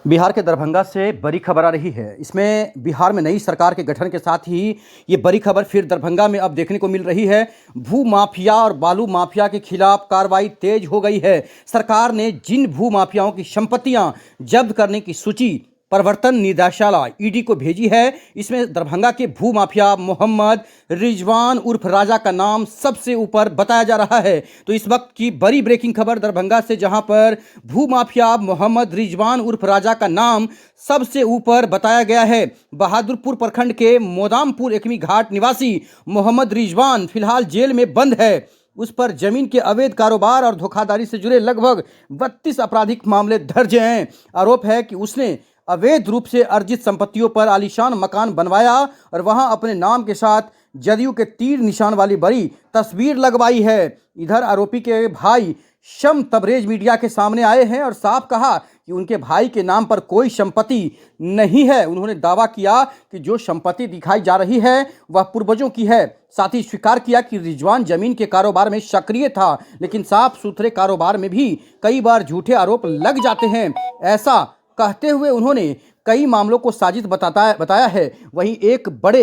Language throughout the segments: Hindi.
बिहार के दरभंगा से बड़ी खबर आ रही है। इसमें बिहार में नई सरकार के गठन के साथ ही ये बड़ी खबर फिर दरभंगा में अब देखने को मिल रही है। भू माफिया और बालू माफिया के खिलाफ कार्रवाई तेज हो गई है। सरकार ने जिन भू माफियाओं की संपत्तियां जब्त करने की सूची प्रवर्तन निदेशालय ईडी को भेजी है, इसमें दरभंगा के भू माफिया मोहम्मद रिजवान उर्फ राजा का नाम सबसे ऊपर बताया जा रहा है। तो इस वक्त की बड़ी ब्रेकिंग खबर दरभंगा से, जहां पर भू माफिया मोहम्मद रिजवान उर्फ राजा का नाम सबसे ऊपर बताया गया है। बहादुरपुर प्रखंड के मोदामपुर एकमी घाट निवासी मोहम्मद रिजवान फिलहाल जेल में बंद है। उस पर जमीन के अवैध कारोबार और धोखाधड़ी से जुड़े लगभग 32 आपराधिक मामले दर्ज हैं। आरोप है कि उसने अवैध रूप से अर्जित संपत्तियों पर आलीशान मकान बनवाया और वहां अपने नाम के साथ जदयू के तीर निशान वाली बड़ी तस्वीर लगवाई है। इधर आरोपी के भाई शम तबरेज मीडिया के सामने आए हैं और साफ कहा कि उनके भाई के नाम पर कोई संपत्ति नहीं है। उन्होंने दावा किया कि जो संपत्ति दिखाई जा रही है वह पूर्वजों की है। साथ ही स्वीकार किया कि रिजवान जमीन के कारोबार में सक्रिय था, लेकिन साफ सुथरे कारोबार में भी कई बार झूठे आरोप लग जाते हैं। ऐसा कहते हुए उन्होंने कई मामलों को साजिश बताया है। वहीं एक बड़े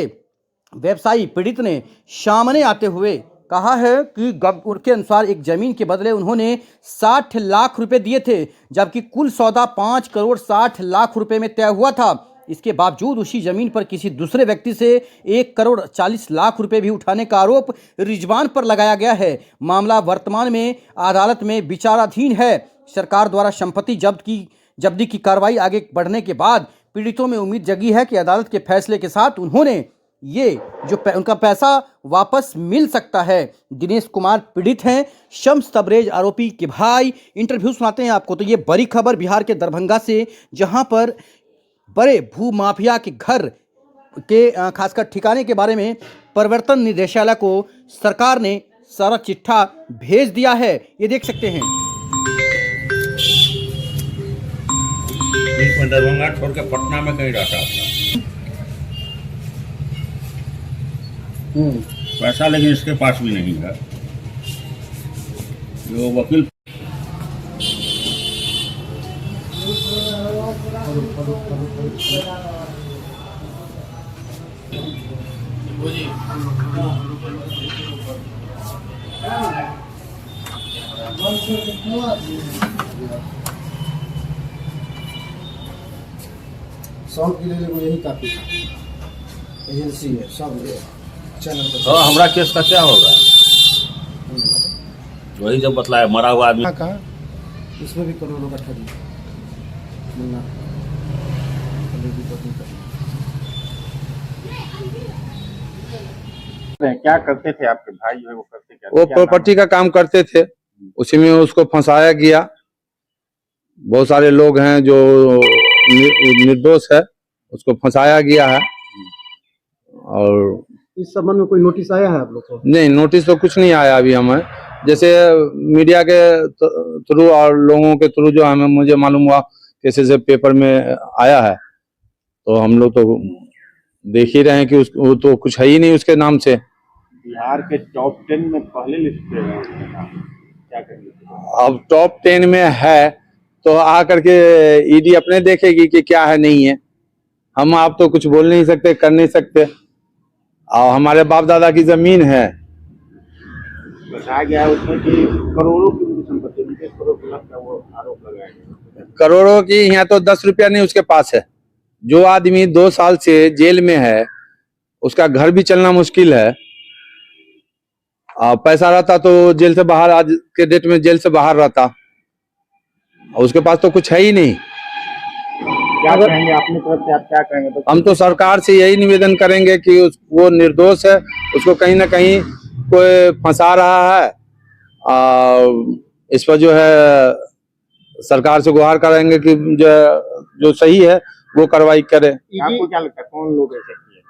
व्यवसायी पीड़ित ने सामने आते हुए कहा है कि उनके अनुसार एक जमीन के बदले उन्होंने 60 लाख रुपए दिए थे, जबकि कुल सौदा 5 करोड़ 60 लाख रुपए में तय हुआ था। इसके बावजूद उसी जमीन पर किसी दूसरे व्यक्ति से 1 करोड़ 40 लाख रुपए भी उठाने का आरोप रिजवान पर लगाया गया है। मामला वर्तमान में अदालत में विचाराधीन है। सरकार द्वारा संपत्ति जब्ती की कार्रवाई आगे बढ़ने के बाद पीड़ितों में उम्मीद जगी है कि अदालत के फैसले के साथ उन्होंने ये जो उनका पैसा वापस मिल सकता है। दिनेश कुमार पीड़ित हैं, शम्स तबरेज आरोपी के भाई। इंटरव्यू सुनाते हैं आपको। तो ये बड़ी खबर बिहार के दरभंगा से, जहां पर बड़े भू माफिया के घर के खासकर ठिकाने के बारे में प्रवर्तन निदेशालय को सरकार ने सारा चिट्ठा भेज दिया है। ये देख सकते हैं। बीच में दरभंगा छोड़ के पटना में कहीं रहता था पैसा, लेकिन इसके पास भी नहीं है। जो वकील साउंड के लिए यही काफी एजेंसी है, सब चैनल पर। तो हमारा केस का क्या होगा? वही जब बतलाया मरा हुआ आदमी कहाँ इसमें भी करोड़ों का ठगी मुन्ना क्या करते थे आपके भाई जो है, वो करते क्या? वो प्रॉपर्टी का काम करते थे, उसी में उसको फंसाया गया। बहुत सारे लोग हैं जो निर्दोष है, उसको फंसाया गया है। और इस संबंध में कोई नोटिस आया है आप लोग को? नहीं, नोटिस तो कुछ नहीं आया अभी हमें। जैसे मीडिया के थ्रू और लोगों के थ्रू जो हमें मुझे मालूम हुआ कैसे से पेपर में आया है, तो हम लोग तो देख ही रहे हैं कि वो तो कुछ है ही नहीं उसके नाम से। बिहार के टॉप 10 में पहले लिस्ट पे है उसका नाम, क्या करेंगे? अब टॉप 10 में है तो आकर के ईडी अपने देखेगी कि क्या है नहीं है। हम आप तो कुछ बोल नहीं सकते, कर नहीं सकते। और हमारे बाप दादा की जमीन है। बताया गया है उसमें कि करोड़ों की संपत्ति, 20 करोड़ प्लस का वो आरोप लगाया गया। करोड़ों की यहाँ तो 10 रुपया नहीं उसके पास है। जो आदमी 2 साल से जेल में है, उसका घर भी चलना मुश्किल है। पैसा रहता तो जेल से बाहर, आज के डेट में जेल से बाहर रहता। उसके पास तो कुछ है ही नहीं। क्या कहेंगे अपनी तरफ से, आप क्या कहेंगे? तो हम तो सरकार से यही निवेदन करेंगे कि वो निर्दोष है, उसको कहीं ना कहीं कोई फंसा रहा है। इस पर जो है सरकार से गुहार करेंगे कि जो सही है वो कार्रवाई करे। आपको क्या लगता है कौन लोग ऐसे किए?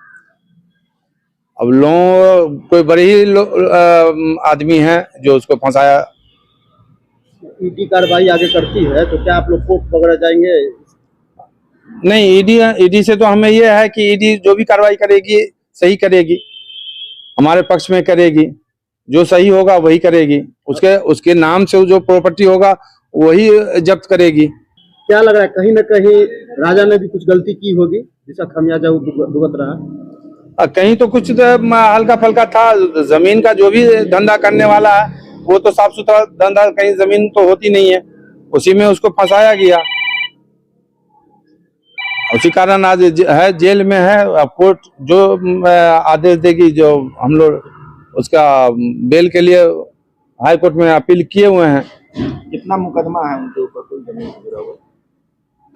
अब लोग कोई बड़े ही आदमी हैं जो उसको फंसाया। ईडी कार्रवाई आगे करती है तो क्या आप लोग कोर्ट वगैरह जाएंगे? नहीं, ईडी से तो हमें ये है कि ईडी जो भी कार्रवाई करेगी सही करेगी, हमारे पक्ष में करेगी। जो सही होगा वही करेगी। उसके नाम से जो प्रॉपर्टी होगा वही जब्त करेगी। क्या लग रहा है कहीं ना कहीं राजा ने भी कुछ गलती की होगी जिसका खमियाजा वो भुगत रहा है? कहीं तो कुछ हल्का फल्का था। जमीन का जो भी धंधा करने वाला है वो तो साफ सुथरा धंधा, कहीं जमीन तो होती नहीं है, उसी में उसको फंसाया गया। उसी कारण आज है जेल में है। अब कोर्ट जो आदेश देगी, जो हम लोग उसका बेल के लिए हाई कोर्ट में अपील किए हुए हैं। कितना मुकदमा है उनके ऊपर कोई जमीन से जुड़ा हुआ?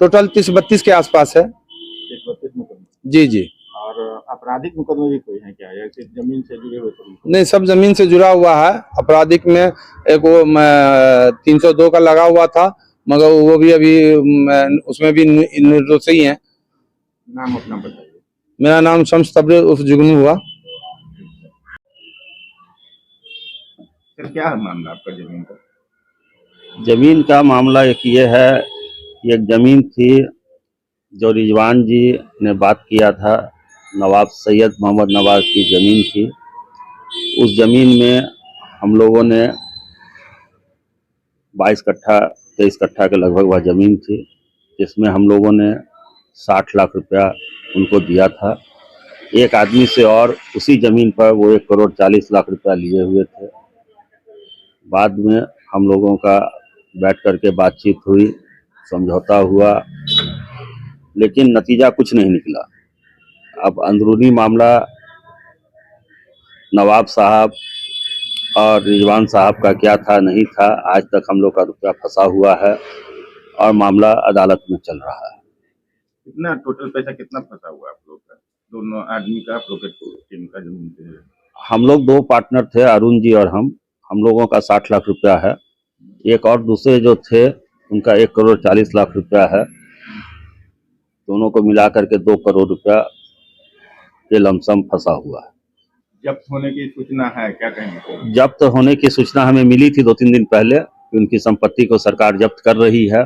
टोटल 30-32 के आसपास है। 32 मुकदमा। जी जी। और आपराधिक मुकदमे भी कोई है क्या, या सिर्फ जमीन से जुड़े हुए थे? नहीं, सब जमीन से जुड़ा हुआ है। आपराधिक में एक वो 302 का लगा हुआ था, मगर वो भी अभी उसमें भी निर्दोष ही है। नाम अपना बताइए। मेरा नाम शम्स तबरेज़ उर्फ जुगनू हुआ। सर क्या है मामला आपका जमीन का? जमीन का मामला एक ये है, एक जमीन थी जो रिजवान जी ने बात किया था, नवाब सैयद मोहम्मद नवाब की जमीन थी। उस जमीन में हम लोगों ने 22 कट्ठा 23 कट्ठा के लगभग वह जमीन थी, जिसमें हम लोगों ने 60 लाख रुपया उनको दिया था। एक आदमी से और उसी जमीन पर वो 1 करोड़ 40 लाख रुपया लिए हुए थे। बाद में हम लोगों का बैठ करके बातचीत हुई, समझौता हुआ, लेकिन नतीजा कुछ नहीं निकला। अब अंदरूनी मामला नवाब साहब और रिजवान साहब का क्या था नहीं था, आज तक हम लोग का रुपया फंसा हुआ है और मामला अदालत में चल रहा है। कितना टोटल पैसा कितना फंसा हुआ है आप लोग का, दोनों आदमी का, आप लोग के टीम का जमीन पे? हम लोग 2 पार्टनर थे, अरुण जी और हम लोगों का 60 लाख रुपया है। एक और दूसरे जो थे उनका 1 करोड़ 40 लाख रुपया है। दोनों को मिला करके 2 करोड़ रुपया के लमसम फंसा हुआ है। जब्त होने की सूचना है, क्या कहेंगे? जब्त होने की सूचना हमें मिली थी 2-3 दिन पहले कि उनकी संपत्ति को सरकार जब्त कर रही है।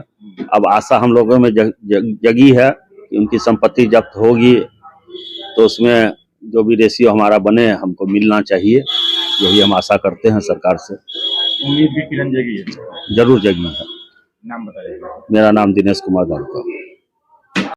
अब आशा हम लोगों में जगी है कि उनकी संपत्ति जब्त होगी तो उसमें जो भी रेशियो हमारा बने हमको मिलना चाहिए। यही हम आशा करते हैं सरकार से। उम्मीद भी किरण जगी है? जरूर जगी है। नाम बताइएगा। मेरा नाम दिनेश कुमार दारुका।